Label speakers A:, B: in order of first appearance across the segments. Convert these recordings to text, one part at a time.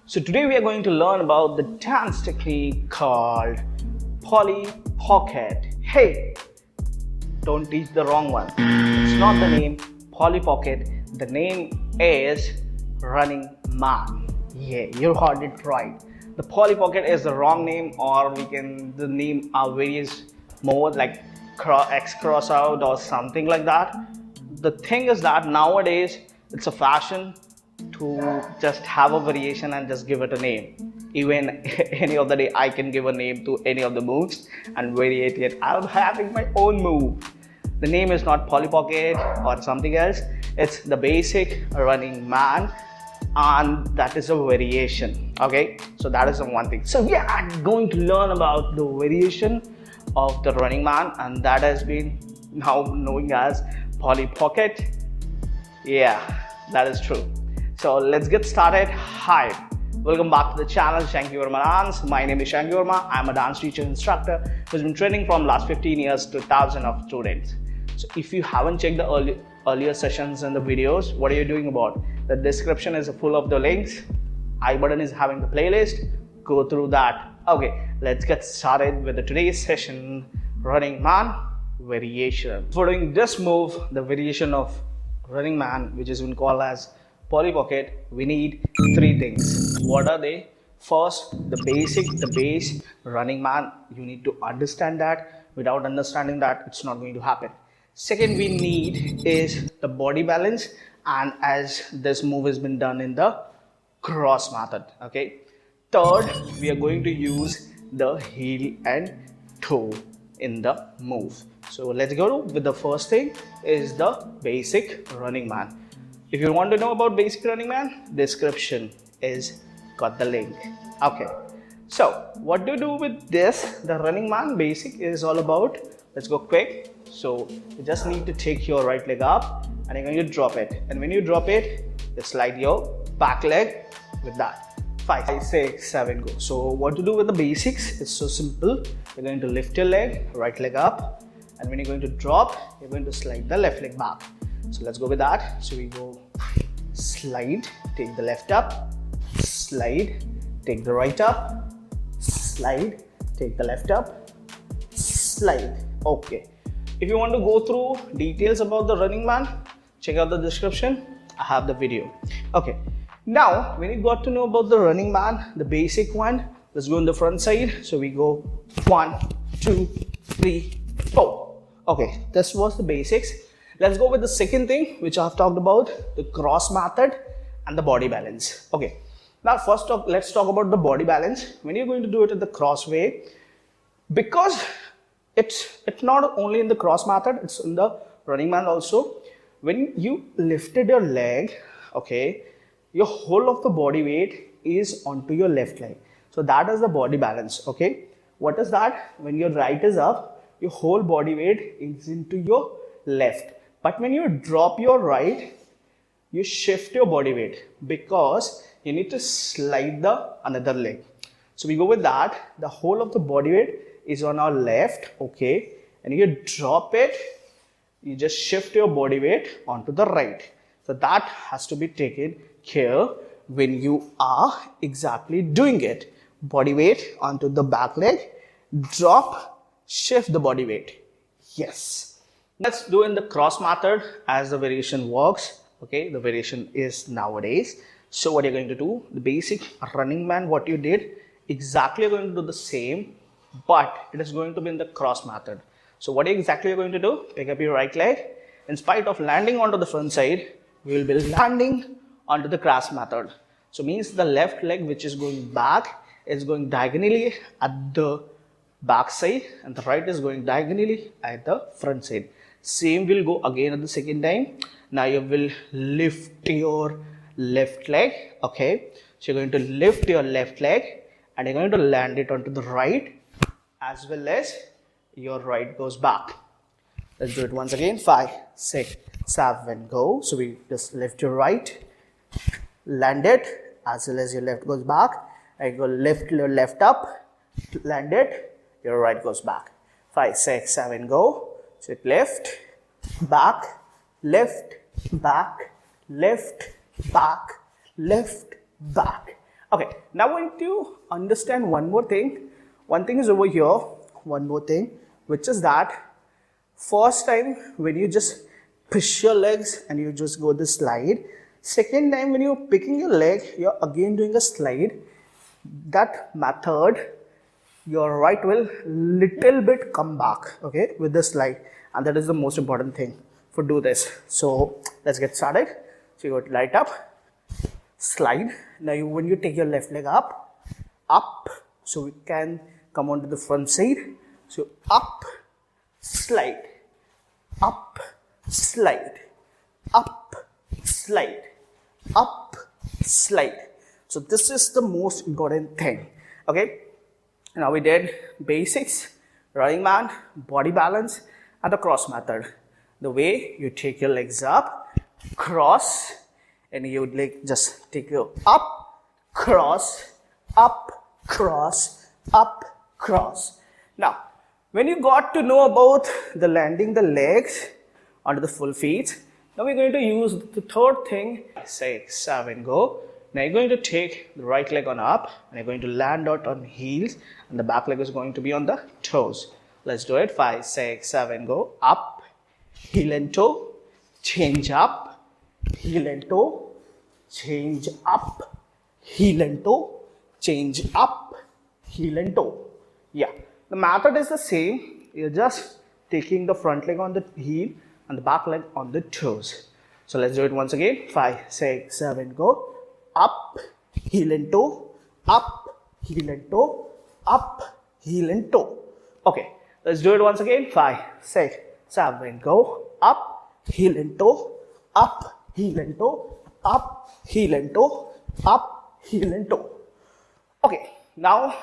A: So today we are going to learn about the dance technique called Polly Pocket. Hey, don't teach the wrong one. It's not the name Polly Pocket. The name is Running Man. Yeah, you heard it right. The Polly Pocket is the wrong name, or the name are various more like X cross out or something like that. The thing is that nowadays it's a fashion to just have a variation and just give it a name. Even any of the day I can give a name to any of the moves and variate it. I'm having my own move. The name is not Polly Pocket or something else. It's the basic Running Man, and that is a variation. Okay, so that is the one thing. So we are going to learn about the variation of the Running Man, and that has been now known as Polly Pocket. Yeah, that is true. So let's get started. Hi, welcome back to the channel Shanky Verma Dance. My name is Shanky Verma. I'm a dance teacher instructor who's been training from last 15 years to thousands of students. So if you haven't checked the earlier sessions and the videos, what are you doing about? The description is full of the links. I button is having the playlist. Go through that. Okay, let's get started with the today's session, Running Man variation. For doing this move, the variation of Running Man, which is been called as Polly Pocket, we need three things. What are they? First, the basic, the base Running Man. You need to understand that. Without understanding that, it's not going to happen. Second, we need is the body balance, and as this move has been done in the cross method. Okay. Third, we are going to use the heel and toe in the move. So let's go with the first thing is the basic Running Man. If you want to know about basic Running Man, description is got the link. Okay, so what to do with this? The Running Man basic is all about, let's go quick. So you just need to take your right leg up and you're going to drop it, and when you drop it, you slide your back leg with that. 5, 6, 7, go. So what to do with the basics? It's so simple. You're going to lift your leg, right leg up, and when you're going to drop, you're going to slide the left leg back. So let's go with that. So we go slide, take the left up, slide, take the right up, slide, take the left up, slide. Okay. If you want to go through details about the Running Man, check out the description. I have the video. Okay. Now, when you got to know about the Running Man, the basic one, let's go on the front side. So we go 1, 2, 3, 4. Okay, this was the basics. Let's go with the second thing, which I've talked about, the cross method and the body balance. Okay, now first let's talk about the body balance. When you're going to do it in the cross way, because it's not only in the cross method, it's in the Running Man also. When you lifted your leg, okay, your whole of the body weight is onto your left leg. So that is the body balance. Okay, what is that? When your right is up, your whole body weight is into your left. But when you drop your right, you shift your body weight because you need to slide the another leg. So we go with that. The whole of the body weight is on our left. Okay, and you drop it, you just shift your body weight onto the right. So that has to be taken care when you are exactly doing it. Body weight onto the back leg, drop, shift the body weight. Yes. Let's do in the cross method as the variation works. Okay, the variation is nowadays. So what you're going to do, the basic Running Man, what you did, exactly you're going to do the same, but it is going to be in the cross method. So what exactly you're going to do, pick up your right leg. In spite of landing onto the front side, we will be landing onto the cross method. So means the left leg, which is going back, is going diagonally at the back side, and the right is going diagonally at the front side. Same will go again at the second time. Now you will lift your left leg. Okay, so you're going to lift your left leg and you're going to land it onto the right, as well as your right goes back. Let's do it once again. 5, 6, 7, go. So we just lift your right, land it, as well as your left goes back. And go lift your left up, land it, your right goes back. 5, 6, 7, go. So it left, back, left, back, left, back, left, back. Okay, Now we need to understand one more thing. One thing is over here, one more thing, which is that first time when you just push your legs and you just go the slide. Second time when you're picking your leg, you're again doing a slide. That method, your right will little bit come back, okay, with the slide, and that is the most important thing for do this. So let's get started. So you go to light up, slide. Now when you take your left leg up, so we can come onto the front side. So up, slide, up, slide, up, slide, up, slide. So this is the most important thing, okay. Now we did basics, running man, body balance, and the cross method. The way you take your legs up, cross, and you like just take your up, cross, up, cross, up, cross. Now, when you got to know about the landing the legs onto the full feet, now we're going to use the third thing. 6, 7, go. Now you're going to take the right leg on up and you're going to land out on heels, and the back leg is going to be on the toes. Let's do it. 5, 6, 7, go. Up, heel and toe, change up, heel and toe, change up, heel and toe, change up, heel and toe. Yeah, the method is the same. You're just taking the front leg on the heel and the back leg on the toes. So let's do it once again. 5, 6, 7, go. Up, heel and toe, up, heel and toe, up, heel and toe. Okay, let's do it once again. 5, 6, 7, go. Up, heel and toe, up, heel and toe, up, heel and toe, up, heel and toe. Okay, now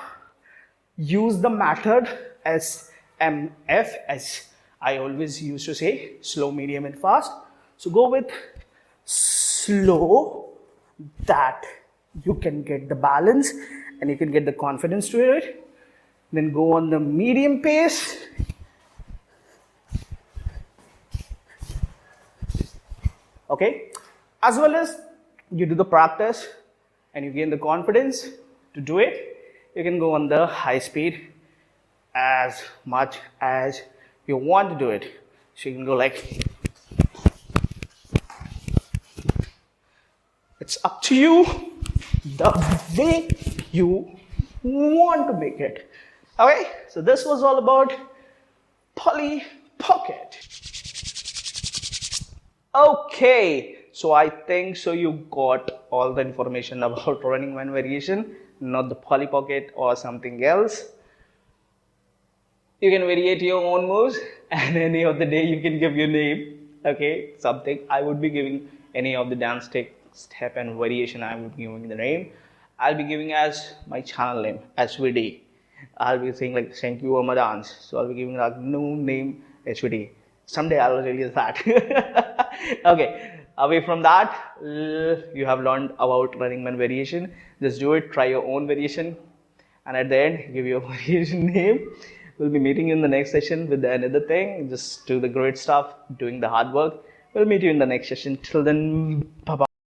A: use the method SMF, as I always used to say, slow, medium and fast. So go with slow, that you can get the balance and you can get the confidence to it. Then go on the medium pace. Okay, as well as you do the practice and you gain the confidence to do it, you can go on the high speed as much as you want to do it. So you can go like, it's up to you, the way you want to make it. Okay, so this was all about Polly Pocket. Okay, so I think so you got all the information about running man variation, not the Polly Pocket or something else. You can variate your own moves, and any of the day you can give your name. Okay, something I would be giving any of the dance step and variation. I would be giving the name. I'll be giving as my channel name, SVD. I'll be saying like Shanky Verma dance. So I'll be giving like new name, SVD. Someday I'll release that. Okay, away from that, you have learned about running man variation. Just do it, try your own variation, and at the end, give your variation name. We'll be meeting you in the next session with another thing. Just do the great stuff, doing the hard work. We'll meet you in the next session. Till then, bye-bye.